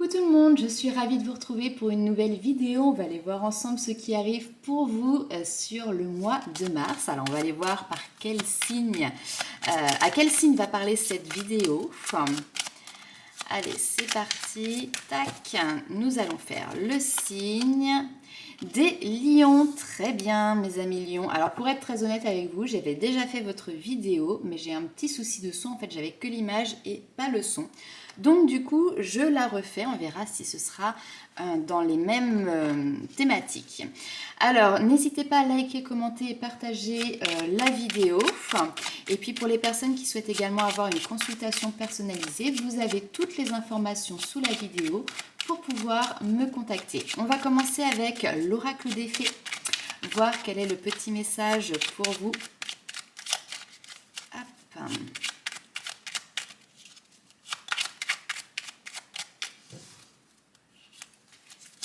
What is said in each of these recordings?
Coucou tout le monde, je suis ravie de vous retrouver pour une nouvelle vidéo. On va aller voir ensemble ce qui arrive pour vous sur le mois de mars. Alors on va aller voir par quel signe, à quel signe va parler cette vidéo. Allez, c'est parti. Tac, nous allons faire le signe des lions. Très bien, mes amis lions. Alors, pour être très honnête avec vous, j'avais déjà fait votre vidéo, mais j'ai un petit souci de son. En fait, j'avais que l'image et pas le son. Donc, du coup, je la refais. On verra si ce sera dans les mêmes thématiques. Alors, n'hésitez pas à liker, commenter et partager la vidéo. Et puis, pour les personnes qui souhaitent également avoir une consultation personnalisée, vous avez toutes les informations sous la vidéo pour pouvoir me contacter. On va commencer avec l'oracle des fées, voir quel est le petit message pour vous. Hop.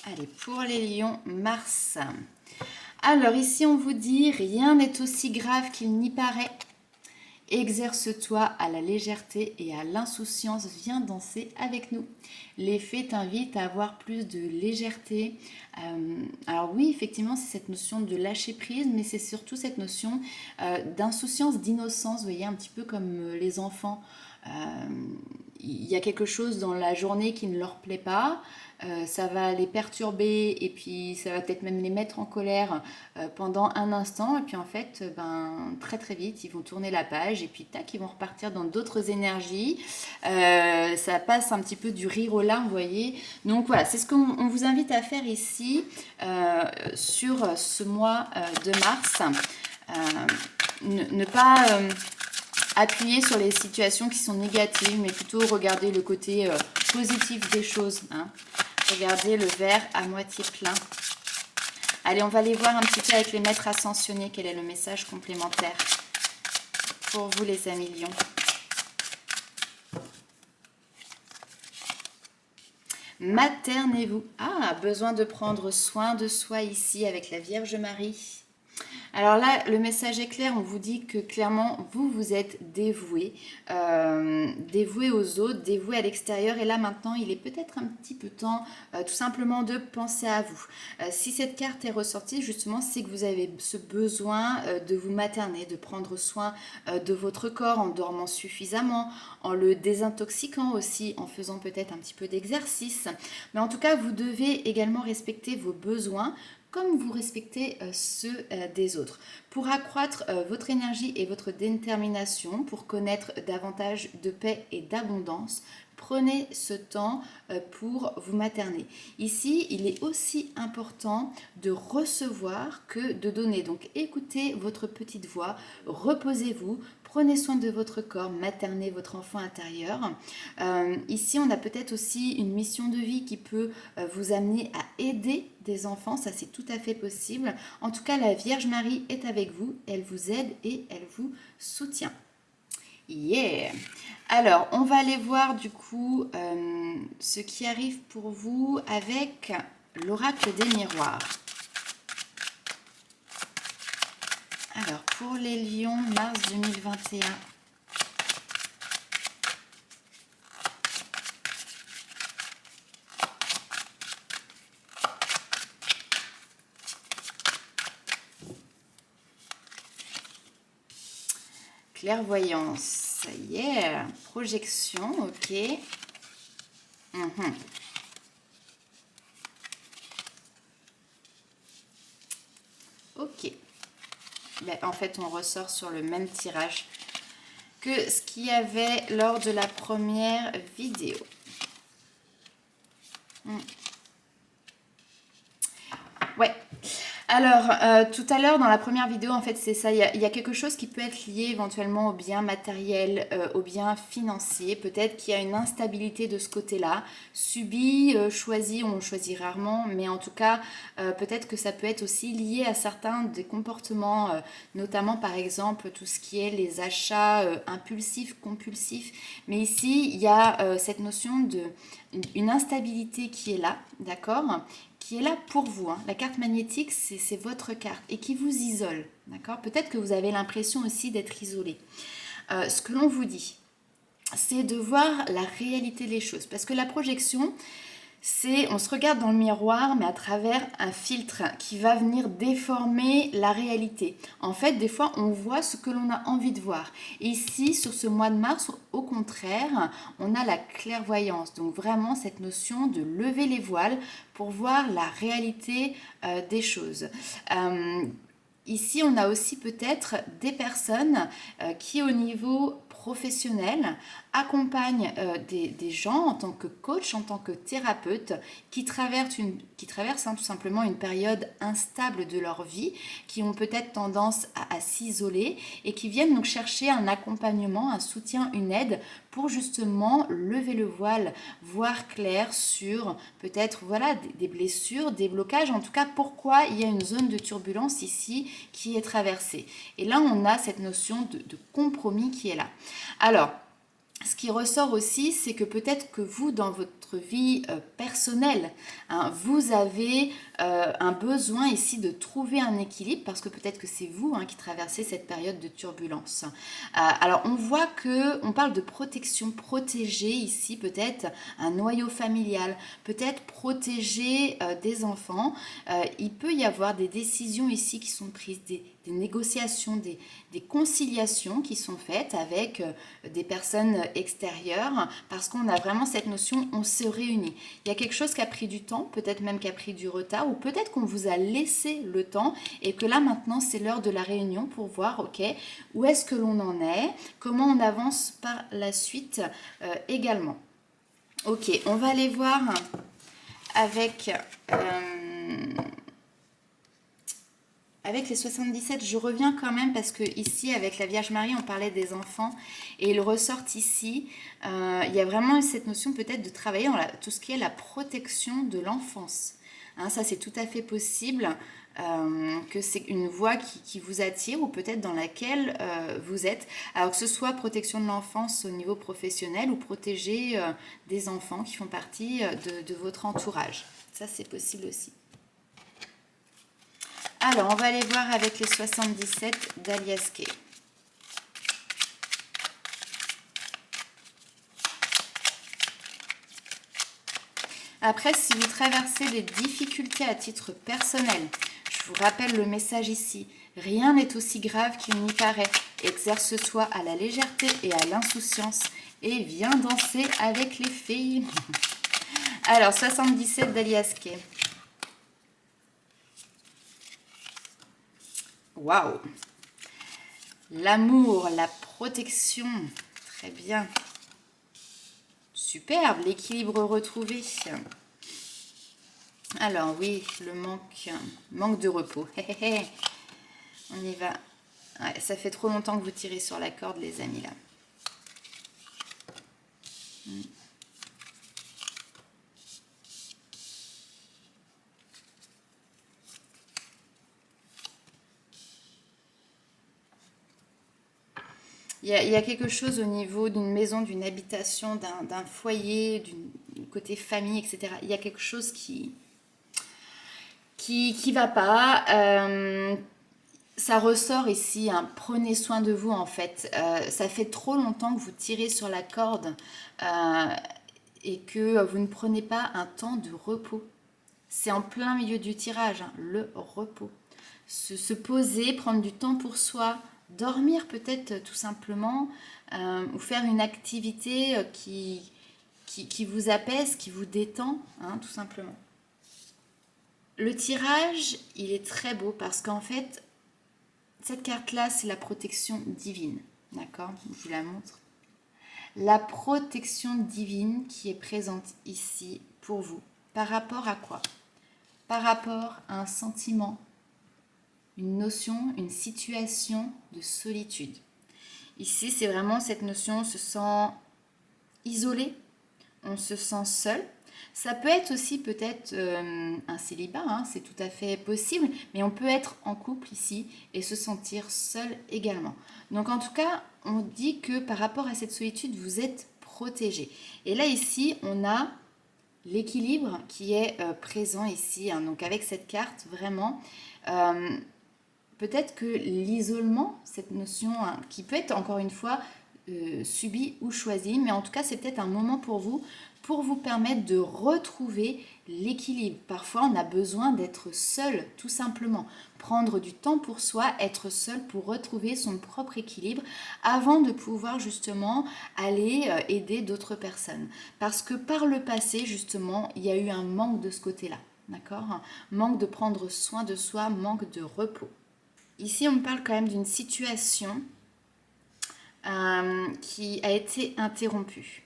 Allez, pour les lions, Mars. Alors ici, on vous dit, rien n'est aussi grave qu'il n'y paraît. Exerce-toi à la légèreté et à l'insouciance, viens danser avec nous. Les fées t'invitent à avoir plus de légèreté. Alors oui, effectivement, c'est cette notion de lâcher prise, mais c'est surtout cette notion d'insouciance, d'innocence, vous voyez, un petit peu comme les enfants. Il y a quelque chose dans la journée qui ne leur plaît pas, ça va les perturber et puis ça va peut-être même les mettre en colère pendant un instant et puis en fait très très vite ils vont tourner la page et puis tac ils vont repartir dans d'autres énergies. Ça passe un petit peu du rire aux larmes, vous voyez. Donc voilà, c'est ce qu'on vous invite à faire ici sur ce mois de mars. Ne pas appuyer sur les situations qui sont négatives, mais plutôt regarder le côté positif des choses. Regardez le verre à moitié plein. Allez, on va aller voir un petit peu avec les maîtres ascensionnés quel est le message complémentaire pour vous les amis lions. Maternez-vous. Ah, besoin de prendre soin de soi ici avec la Vierge Marie. Alors là, le message est clair, on vous dit que clairement, vous êtes dévoué, dévoué aux autres, dévoué à l'extérieur. Et là, maintenant, il est peut-être un petit peu temps tout simplement de penser à vous. Si cette carte est ressortie, justement, c'est que vous avez ce besoin de vous materner, de prendre soin de votre corps en dormant suffisamment, en le désintoxiquant aussi, en faisant peut-être un petit peu d'exercice. Mais en tout cas, vous devez également respecter vos besoins, comme vous respectez ceux des autres. Pour accroître votre énergie et votre détermination, pour connaître davantage de paix et d'abondance, prenez ce temps pour vous materner. Ici, il est aussi important de recevoir que de donner. Donc écoutez votre petite voix, reposez-vous, prenez soin de votre corps, maternez votre enfant intérieur. Ici, on a peut-être aussi une mission de vie qui peut vous amener à aider des enfants, ça c'est tout à fait possible. En tout cas, la Vierge Marie est avec vous, elle vous aide et elle vous soutient. Yeah! Alors, on va aller voir du coup ce qui arrive pour vous avec l'oracle des miroirs. Alors, pour les lions, mars 2021. Clairvoyance, yeah, projection, ok. Ok. Ben, en fait, on ressort sur le même tirage que ce qu'il y avait lors de la première vidéo. Ouais. Alors, tout à l'heure, dans la première vidéo, en fait, c'est ça. Il y a quelque chose qui peut être lié éventuellement au bien matériel, au bien financier. Peut-être qu'il y a une instabilité de ce côté-là. Subi, choisi, on choisit rarement. Mais en tout cas, peut-être que ça peut être aussi lié à certains des comportements, notamment par exemple tout ce qui est les achats impulsifs, compulsifs. Mais ici, il y a cette notion d'une instabilité qui est là, d'accord ? Qui est là pour vous. La carte magnétique, c'est votre carte et qui vous isole. D'accord ? Peut-être que vous avez l'impression aussi d'être isolé. Ce que l'on vous dit, c'est de voir la réalité des choses. Parce que la projection, on se regarde dans le miroir, mais à travers un filtre qui va venir déformer la réalité. En fait, des fois, on voit ce que l'on a envie de voir. Et ici, sur ce mois de mars, au contraire, on a la clairvoyance. Donc vraiment, cette notion de lever les voiles pour voir la réalité des choses. Ici, on a aussi peut-être des personnes qui, au niveau professionnel, accompagnent des gens en tant que coach, en tant que thérapeute, qui traversent tout simplement une période instable de leur vie, qui ont peut-être tendance à s'isoler et qui viennent donc chercher un accompagnement, un soutien, une aide pour justement lever le voile, voir clair sur peut-être voilà, des blessures, des blocages, en tout cas pourquoi il y a une zone de turbulence ici qui est traversée. Et là, on a cette notion de compromis qui est là. Alors, ce qui ressort aussi, c'est que peut-être que vous, dans votre vie personnelle, hein, vous avez un besoin ici de trouver un équilibre, parce que peut-être que c'est vous qui traversez cette période de turbulence. Alors, on voit qu'on parle de protection, protéger ici peut-être un noyau familial, peut-être protéger des enfants. Il peut y avoir des décisions ici qui sont prises, des négociations, des conciliations qui sont faites avec des personnes extérieures, parce qu'on a vraiment cette notion, on se réunit. Il y a quelque chose qui a pris du temps, peut-être même qui a pris du retard, ou peut-être qu'on vous a laissé le temps et que là maintenant c'est l'heure de la réunion pour voir, ok, où est-ce que l'on en est, comment on avance par la suite également. Ok, on va aller voir avec... Avec les 77, je reviens quand même parce que ici, avec la Vierge Marie, on parlait des enfants et ils ressortent ici. Il y a vraiment cette notion peut-être de travailler dans tout ce qui est la protection de l'enfance. Hein, ça, c'est tout à fait possible que c'est une voie qui vous attire ou peut-être dans laquelle vous êtes. Alors que ce soit protection de l'enfance au niveau professionnel ou protéger des enfants qui font partie de votre entourage. Ça, c'est possible aussi. Alors, on va aller voir avec les 77 d'Alias Kay. Après, si vous traversez des difficultés à titre personnel, je vous rappelle le message ici. Rien n'est aussi grave qu'il n'y paraît. Exerce-toi à la légèreté et à l'insouciance et viens danser avec les filles. Alors, 77 d'Alias Kay. Waouh! L'amour, la protection, très bien. Superbe, l'équilibre retrouvé. Alors oui, le manque de repos. On y va. Ouais, ça fait trop longtemps que vous tirez sur la corde, les amis, là. Il y a quelque chose au niveau d'une maison, d'une habitation, d'un foyer, du côté famille, etc. Il y a quelque chose qui va pas. Ça ressort ici, prenez soin de vous en fait. Ça fait trop longtemps que vous tirez sur la corde et que vous ne prenez pas un temps de repos. C'est en plein milieu du tirage, le repos. Se poser, prendre du temps pour soi, dormir peut-être tout simplement, ou faire une activité qui vous apaise, qui vous détend, tout simplement. Le tirage, il est très beau parce qu'en fait, cette carte-là, c'est la protection divine. D'accord? Je vous la montre. La protection divine qui est présente ici pour vous. Par rapport à quoi? Par rapport à un sentiment, une notion, une situation de solitude. Ici, c'est vraiment cette notion, on se sent isolé, on se sent seul. Ça peut être aussi peut-être un célibat, c'est tout à fait possible, mais on peut être en couple ici et se sentir seul également. Donc en tout cas, on dit que par rapport à cette solitude, vous êtes protégé. Et là ici, on a l'équilibre qui est présent ici. Donc avec cette carte, vraiment, peut-être que l'isolement, cette notion qui peut être encore une fois subi ou choisi, mais en tout cas c'est peut-être un moment pour vous permettre de retrouver l'équilibre. Parfois on a besoin d'être seul, tout simplement. Prendre du temps pour soi, être seul pour retrouver son propre équilibre avant de pouvoir justement aller aider d'autres personnes. Parce que par le passé, justement, il y a eu un manque de ce côté-là. D'accord? Manque de prendre soin de soi, manque de repos. Ici, on me parle quand même d'une situation qui a été interrompue.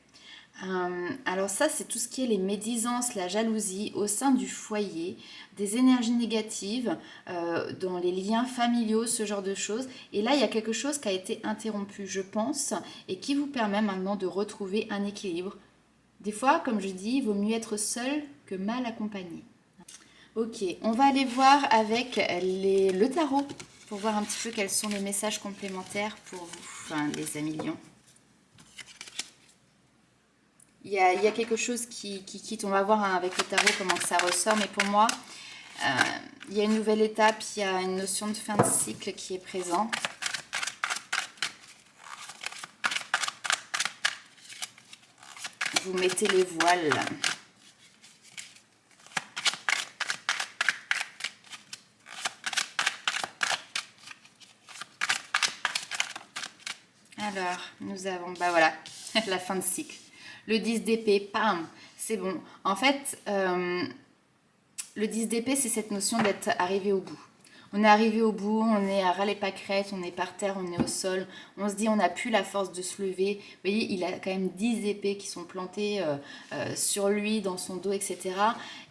Alors ça, c'est tout ce qui est les médisances, la jalousie au sein du foyer, des énergies négatives dans les liens familiaux, ce genre de choses. Et là, il y a quelque chose qui a été interrompu, je pense, et qui vous permet maintenant de retrouver un équilibre. Des fois, comme je dis, il vaut mieux être seul que mal accompagné. Ok, on va aller voir avec le tarot pour voir un petit peu quels sont les messages complémentaires pour vous, enfin, les amis lions. Il y a quelque chose qui quitte. On va voir avec le tarot comment ça ressort. Mais pour moi, il y a une nouvelle étape. Il y a une notion de fin de cycle qui est présente. Vous mettez les voiles. Alors, nous avons, bah voilà, la fin de cycle. Le 10 d'épée, pam, c'est bon. En fait, le 10 d'épée, c'est cette notion d'être arrivé au bout. On est arrivé au bout, on est à ras les pâquerettes, on est par terre, on est au sol. On se dit, on n'a plus la force de se lever. Vous voyez, il a quand même 10 épées qui sont plantées sur lui, dans son dos, etc.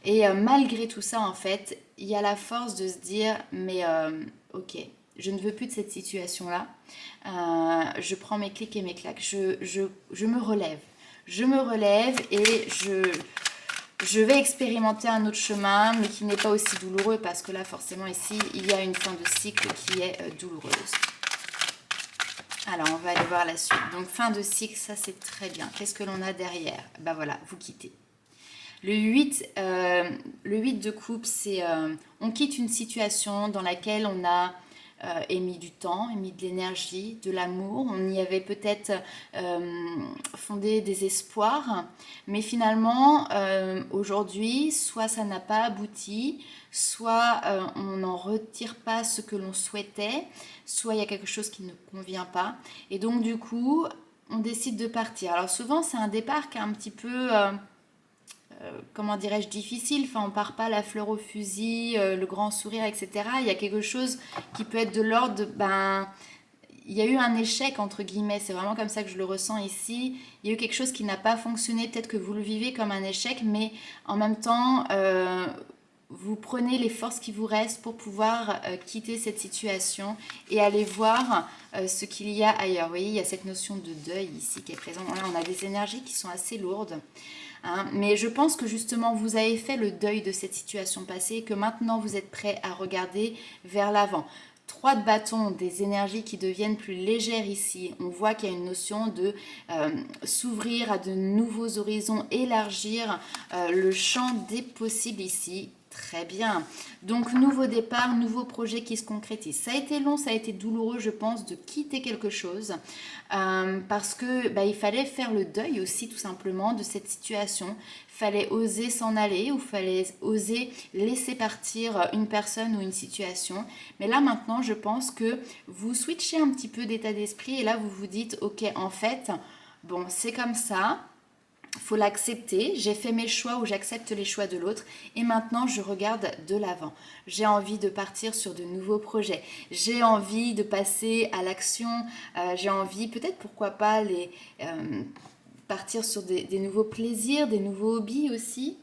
Et malgré tout ça, en fait, il y a la force de se dire, mais ok, je ne veux plus de cette situation-là. Je prends mes clics et mes claques. Je me relève. Je me relève et je vais expérimenter un autre chemin, mais qui n'est pas aussi douloureux, parce que là, forcément, ici, il y a une fin de cycle qui est douloureuse. Alors, on va aller voir la suite. Donc, fin de cycle, ça, c'est très bien. Qu'est-ce que l'on a derrière? Ben voilà, vous quittez. Le 8 de coupe, c'est on quitte une situation dans laquelle on a émis du temps, émis de l'énergie, de l'amour. On y avait peut-être fondé des espoirs, mais finalement, aujourd'hui, soit ça n'a pas abouti, soit on n'en retire pas ce que l'on souhaitait, soit il y a quelque chose qui ne convient pas. Et donc, du coup, on décide de partir. Alors souvent, c'est un départ qui est un petit peu... comment dirais-je, difficile. Enfin, on part pas la fleur au fusil, le grand sourire, etc. Il y a quelque chose qui peut être de l'ordre de, ben, il y a eu un échec, entre guillemets. C'est vraiment comme ça que je le ressens ici. Il y a eu quelque chose qui n'a pas fonctionné. Peut-être que vous le vivez comme un échec, mais en même temps, vous prenez les forces qui vous restent pour pouvoir quitter cette situation et aller voir ce qu'il y a ailleurs. Vous voyez, il y a cette notion de deuil ici qui est présente. Là, on a des énergies qui sont assez lourdes. Hein, mais je pense que justement vous avez fait le deuil de cette situation passée et que maintenant vous êtes prêt à regarder vers l'avant. 3 de bâton, des énergies qui deviennent plus légères ici. On voit qu'il y a une notion de s'ouvrir à de nouveaux horizons, élargir le champ des possibles ici. Très bien. Donc, nouveau départ, nouveau projet qui se concrétise. Ça a été long, ça a été douloureux, je pense, de quitter quelque chose parce que il fallait faire le deuil aussi, tout simplement, de cette situation. Fallait oser s'en aller ou fallait oser laisser partir une personne ou une situation. Mais là, maintenant, je pense que vous switchez un petit peu d'état d'esprit et là, vous vous dites, ok, en fait, bon, c'est comme ça. Faut l'accepter, j'ai fait mes choix ou j'accepte les choix de l'autre et maintenant je regarde de l'avant. J'ai envie de partir sur de nouveaux projets, j'ai envie de passer à l'action, j'ai envie peut-être pourquoi pas partir sur des nouveaux plaisirs, des nouveaux hobbies aussi.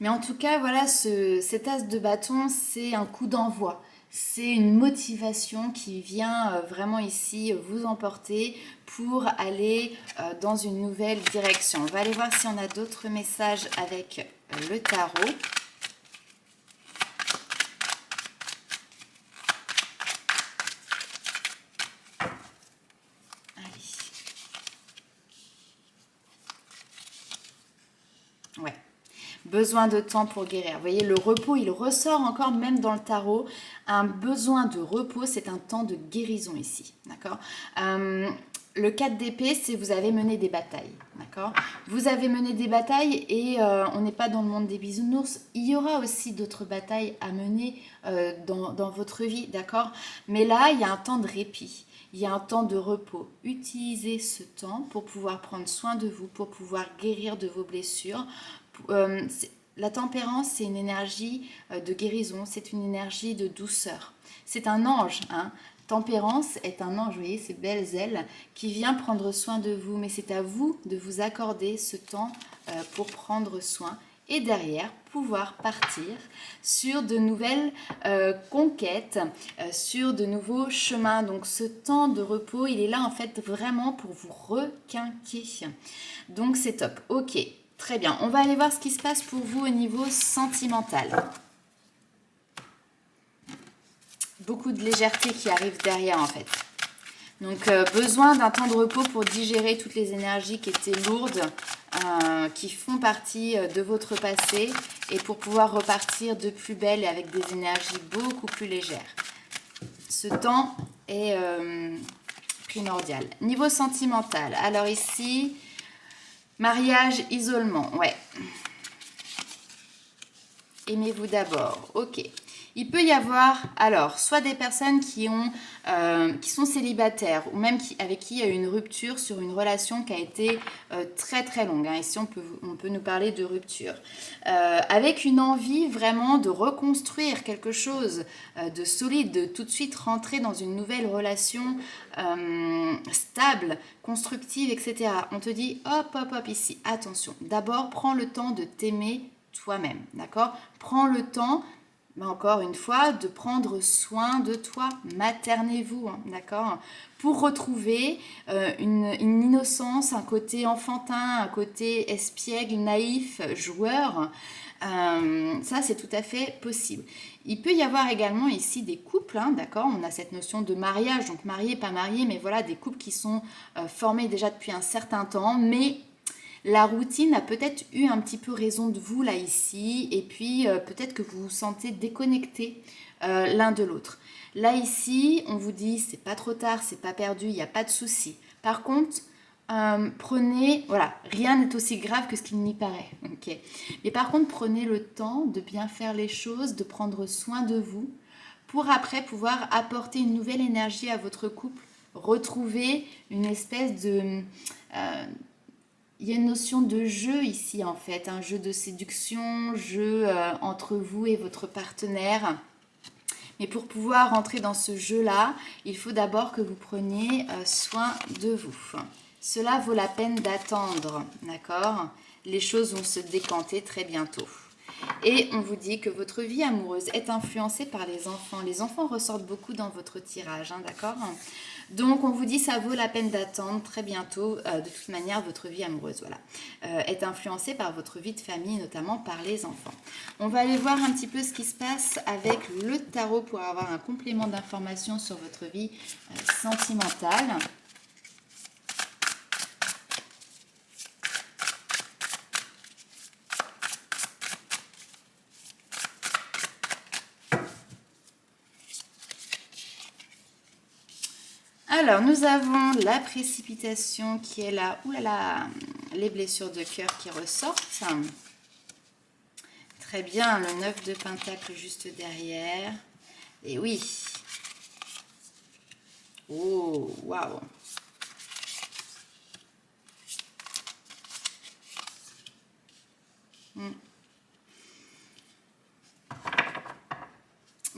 Mais en tout cas, voilà, cet as de bâton, c'est un coup d'envoi. C'est une motivation qui vient vraiment ici vous emporter pour aller dans une nouvelle direction. On va aller voir si on a d'autres messages avec le tarot. Allez. Ouais. Besoin de temps pour guérir. Vous voyez, le repos, il ressort encore même dans le tarot. Un besoin de repos, c'est un temps de guérison ici. D'accord Le 4 d'épée, c'est vous avez mené des batailles, d'accord? Vous avez mené des batailles et on n'est pas dans le monde des bisounours. Il y aura aussi d'autres batailles à mener dans votre vie, d'accord? Mais là, il y a un temps de répit, il y a un temps de repos. Utilisez ce temps pour pouvoir prendre soin de vous, pour pouvoir guérir de vos blessures. La tempérance, c'est une énergie de guérison, c'est une énergie de douceur. C'est un ange, hein? Tempérance est un ange, vous voyez, ces belles ailes qui vient prendre soin de vous. Mais c'est à vous de vous accorder ce temps pour prendre soin et derrière pouvoir partir sur de nouvelles conquêtes, sur de nouveaux chemins. Donc ce temps de repos, il est là en fait vraiment pour vous requinquer. Donc c'est top. Ok, très bien. On va aller voir ce qui se passe pour vous au niveau sentimental. Beaucoup de légèreté qui arrive derrière en fait. Donc besoin d'un temps de repos pour digérer toutes les énergies qui étaient lourdes, qui font partie de votre passé et pour pouvoir repartir de plus belle et avec des énergies beaucoup plus légères. Ce temps est primordial. Niveau sentimental, alors ici, mariage, isolement, ouais. Aimez-vous d'abord, ok. Il peut y avoir, alors, soit des personnes qui sont célibataires ou même avec qui il y a eu une rupture sur une relation qui a été très très longue. Hein. Ici, on peut nous parler de rupture. Avec une envie vraiment de reconstruire quelque chose de solide, de tout de suite rentrer dans une nouvelle relation stable, constructive, etc. On te dit, hop, hop, hop, ici, attention. D'abord, prends le temps de t'aimer toi-même, d'accord? Prends le temps... encore une fois, de prendre soin de toi, maternez-vous, hein, d'accord? Pour retrouver une innocence, un côté enfantin, un côté espiègle, naïf, joueur. Ça, c'est tout à fait possible. Il peut y avoir également ici des couples, hein, d'accord? On a cette notion de mariage, donc marié, pas marié, mais voilà, des couples qui sont formés déjà depuis un certain temps, mais... la routine a peut-être eu un petit peu raison de vous là ici et puis peut-être que vous vous sentez déconnecté l'un de l'autre. Là ici, on vous dit c'est pas trop tard, c'est pas perdu, il n'y a pas de souci. Par contre, prenez, voilà, rien n'est aussi grave que ce qu'il n'y paraît. Okay. Mais par contre, prenez le temps de bien faire les choses, de prendre soin de vous pour après pouvoir apporter une nouvelle énergie à votre couple, retrouver une espèce de... il y a une notion de jeu ici en fait, un jeu de séduction, jeu entre vous et votre partenaire. Mais pour pouvoir rentrer dans ce jeu-là, il faut d'abord que vous preniez soin de vous. Cela vaut la peine d'attendre, d'accord? Les choses vont se décanter très bientôt. Et on vous dit que votre vie amoureuse est influencée par les enfants. Les enfants ressortent beaucoup dans votre tirage, hein, d'accord? Donc on vous dit ça vaut la peine d'attendre très bientôt. De toute manière, votre vie amoureuse voilà, est influencée par votre vie de famille, notamment par les enfants. On va aller voir un petit peu ce qui se passe avec le tarot pour avoir un complément d'information sur votre vie sentimentale. Alors, nous avons la précipitation qui est là. Ouh là là, les blessures de cœur qui ressortent. Très bien, le 9 de Pentacle juste derrière. Et oui. Oh, waouh.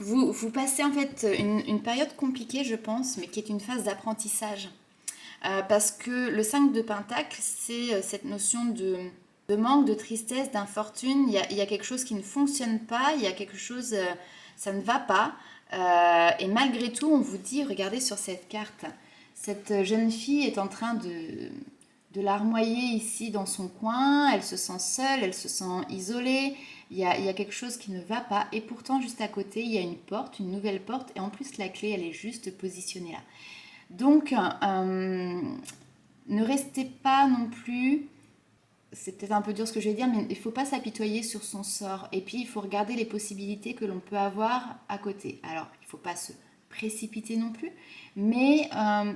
Vous passez en fait une période compliquée, je pense, mais qui est une phase d'apprentissage. Parce que le 5 de Pentacle, c'est cette notion de manque, de tristesse, d'infortune. Il y a quelque chose qui ne fonctionne pas, il y a quelque chose, ça ne va pas. Et malgré tout, on vous dit, regardez sur cette carte, cette jeune fille est en train de larmoyer ici dans son coin, elle se sent seule, elle se sent isolée, il y a quelque chose qui ne va pas et pourtant juste à côté il y a une porte, une nouvelle porte et en plus la clé elle est juste positionnée là. Donc ne restez pas non plus, c'est peut-être un peu dur ce que je vais dire, mais il ne faut pas s'apitoyer sur son sort et puis il faut regarder les possibilités que l'on peut avoir à côté. Alors il ne faut pas se précipiter non plus, mais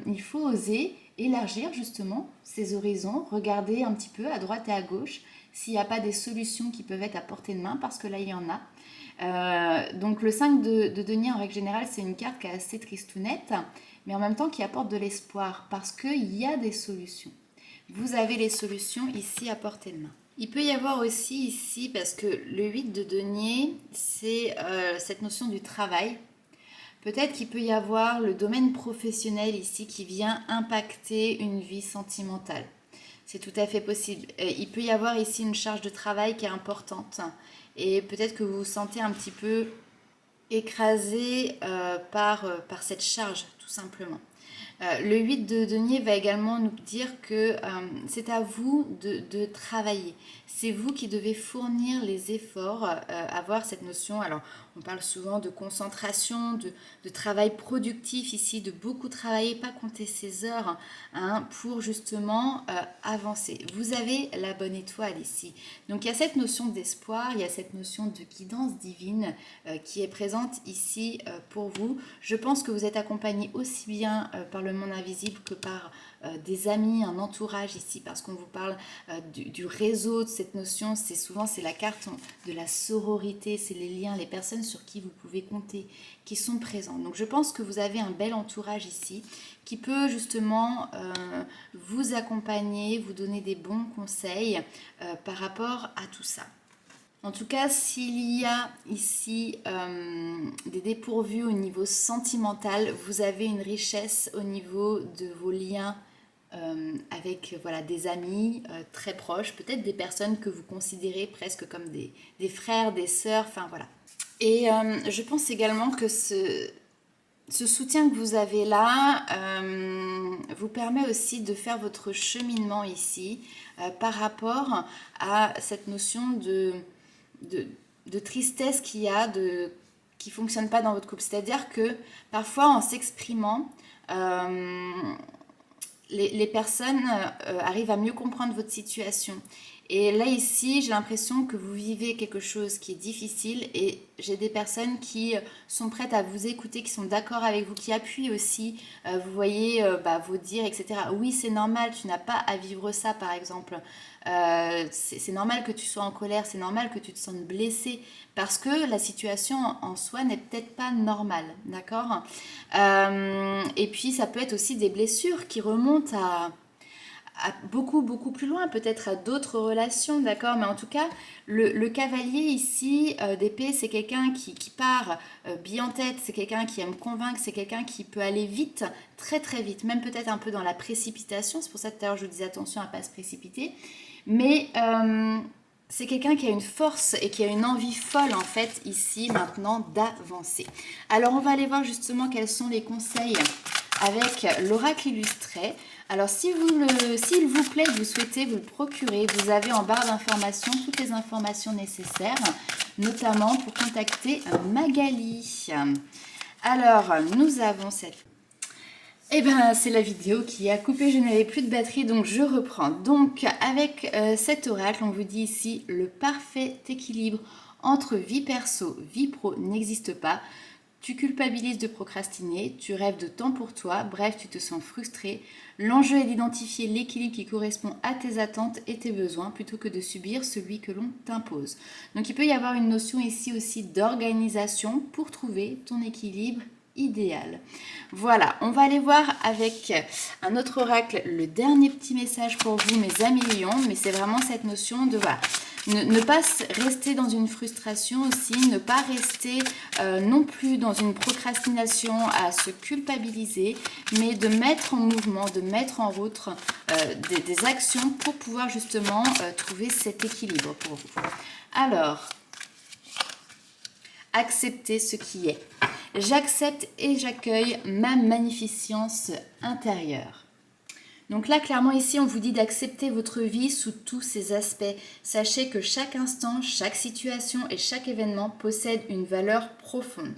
il faut oser élargir justement ces horizons, regarder un petit peu à droite et à gauche s'il n'y a pas des solutions qui peuvent être à portée de main, parce que là il y en a. Donc le 5 de denier en règle générale, c'est une carte qui est assez tristounette, mais en même temps qui apporte de l'espoir parce qu'il y a des solutions. Vous avez les solutions ici à portée de main. Il peut y avoir aussi ici, parce que le 8 de denier, c'est cette notion du travail. Peut-être qu'il peut y avoir le domaine professionnel ici qui vient impacter une vie sentimentale. C'est tout à fait possible. Il peut y avoir ici une charge de travail qui est importante. Et peut-être que vous vous sentez un petit peu écrasé par cette charge, tout simplement. Le 8 de denier va également nous dire que c'est à vous de travailler. C'est vous qui devez fournir les efforts, avoir cette notion. Alors, on parle souvent de concentration, de travail productif ici, de beaucoup travailler, pas compter ses heures hein, pour justement avancer. Vous avez la bonne étoile ici. Donc, il y a cette notion d'espoir, il y a cette notion de guidance divine qui est présente ici pour vous. Je pense que vous êtes accompagné aussi bien par le monde invisible que par des amis, un entourage ici, parce qu'on vous parle du réseau, de cette notion, c'est la carte de la sororité, c'est les liens, les personnes sur qui vous pouvez compter, qui sont présentes. Donc je pense que vous avez un bel entourage ici, qui peut justement vous accompagner, vous donner des bons conseils par rapport à tout ça. En tout cas, s'il y a ici des dépourvus au niveau sentimental, vous avez une richesse au niveau de vos liens avec voilà, des amis très proches, peut-être des personnes que vous considérez presque comme des frères, des sœurs, enfin voilà. Et je pense également que ce soutien que vous avez là vous permet aussi de faire votre cheminement ici par rapport à cette notion de tristesse qu'il y a, qui ne fonctionne pas dans votre couple. C'est-à-dire que parfois en s'exprimant, les personnes arrivent à mieux comprendre votre situation. Et là ici, j'ai l'impression que vous vivez quelque chose qui est difficile et j'ai des personnes qui sont prêtes à vous écouter, qui sont d'accord avec vous, qui appuient aussi, vous voyez, vos dires, etc. Oui, c'est normal, tu n'as pas à vivre ça par exemple. C'est normal que tu sois en colère, c'est normal que tu te sentes blessé parce que la situation en soi n'est peut-être pas normale, d'accord. Et puis ça peut être aussi des blessures qui remontent à beaucoup plus loin, peut-être à d'autres relations, d'accord. Mais en tout cas, le cavalier ici d'épée, c'est quelqu'un qui part bille en tête, c'est quelqu'un qui aime convaincre, c'est quelqu'un qui peut aller vite, très très vite, même peut-être un peu dans la précipitation. C'est pour ça que tout à l'heure je vous disais attention à ne pas se précipiter. Mais c'est quelqu'un qui a une force et qui a une envie folle en fait ici maintenant d'avancer. Alors on va aller voir justement quels sont les conseils avec l'oracle illustré. Alors s'il vous plaît, vous souhaitez vous le procurer, vous avez en barre d'informations toutes les informations nécessaires, notamment pour contacter Magali. Alors nous avons cette... Eh bien, c'est la vidéo qui a coupé, je n'avais plus de batterie, donc je reprends. Donc, avec cet oracle, on vous dit ici, le parfait équilibre entre vie perso, vie pro n'existe pas. Tu culpabilises de procrastiner, tu rêves de temps pour toi, bref, tu te sens frustré. L'enjeu est d'identifier l'équilibre qui correspond à tes attentes et tes besoins plutôt que de subir celui que l'on t'impose. Donc, il peut y avoir une notion ici aussi d'organisation pour trouver ton équilibre idéal. Voilà, on va aller voir avec un autre oracle le dernier petit message pour vous, mes amis lions, mais c'est vraiment cette notion de voilà, ne pas rester dans une frustration aussi, ne pas rester non plus dans une procrastination à se culpabiliser, mais de mettre en mouvement, de mettre en route des actions pour pouvoir justement trouver cet équilibre pour vous. Alors, accepter ce qui est. J'accepte et j'accueille ma magnificence intérieure. Donc là, clairement, ici, on vous dit d'accepter votre vie sous tous ses aspects. Sachez que chaque instant, chaque situation et chaque événement possède une valeur profonde.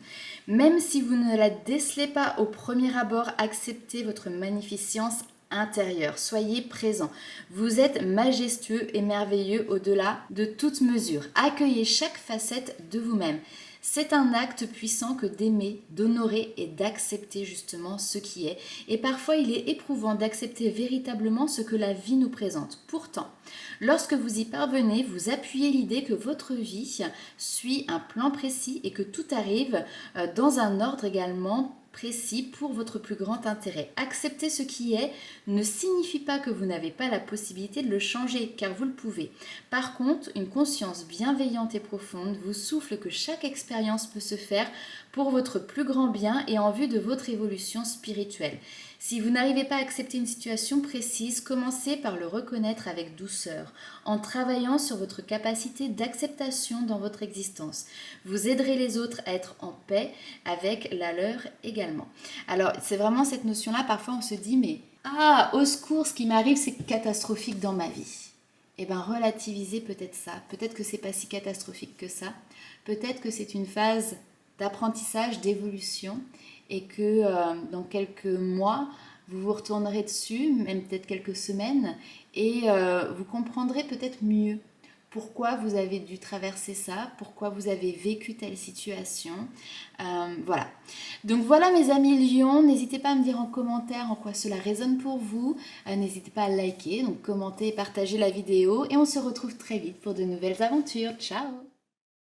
Même si vous ne la décelez pas au premier abord, acceptez votre magnificence intérieur. Soyez présent. Vous êtes majestueux et merveilleux au-delà de toute mesure. Accueillez chaque facette de vous-même. C'est un acte puissant que d'aimer, d'honorer et d'accepter justement ce qui est. Et parfois, il est éprouvant d'accepter véritablement ce que la vie nous présente. Pourtant, lorsque vous y parvenez, vous appuyez l'idée que votre vie suit un plan précis et que tout arrive dans un ordre également précis pour votre plus grand intérêt. Accepter ce qui est ne signifie pas que vous n'avez pas la possibilité de le changer, car vous le pouvez. Par contre, une conscience bienveillante et profonde vous souffle que chaque expérience peut se faire pour votre plus grand bien et en vue de votre évolution spirituelle. Si vous n'arrivez pas à accepter une situation précise, commencez par le reconnaître avec douceur, en travaillant sur votre capacité d'acceptation dans votre existence. Vous aiderez les autres à être en paix avec la leur également. Alors, c'est vraiment cette notion-là, parfois on se dit, mais au secours, ce qui m'arrive, c'est catastrophique dans ma vie. Eh bien, relativisez peut-être ça. Peut-être que c'est pas si catastrophique que ça. Peut-être que c'est une phase d'apprentissage, d'évolution, et que dans quelques mois, vous vous retournerez dessus, même peut-être quelques semaines, et vous comprendrez peut-être mieux pourquoi vous avez dû traverser ça, pourquoi vous avez vécu telle situation. Voilà. Donc voilà mes amis lions, n'hésitez pas à me dire en commentaire en quoi cela résonne pour vous. N'hésitez pas à liker, donc commenter et partager la vidéo. Et on se retrouve très vite pour de nouvelles aventures. Ciao!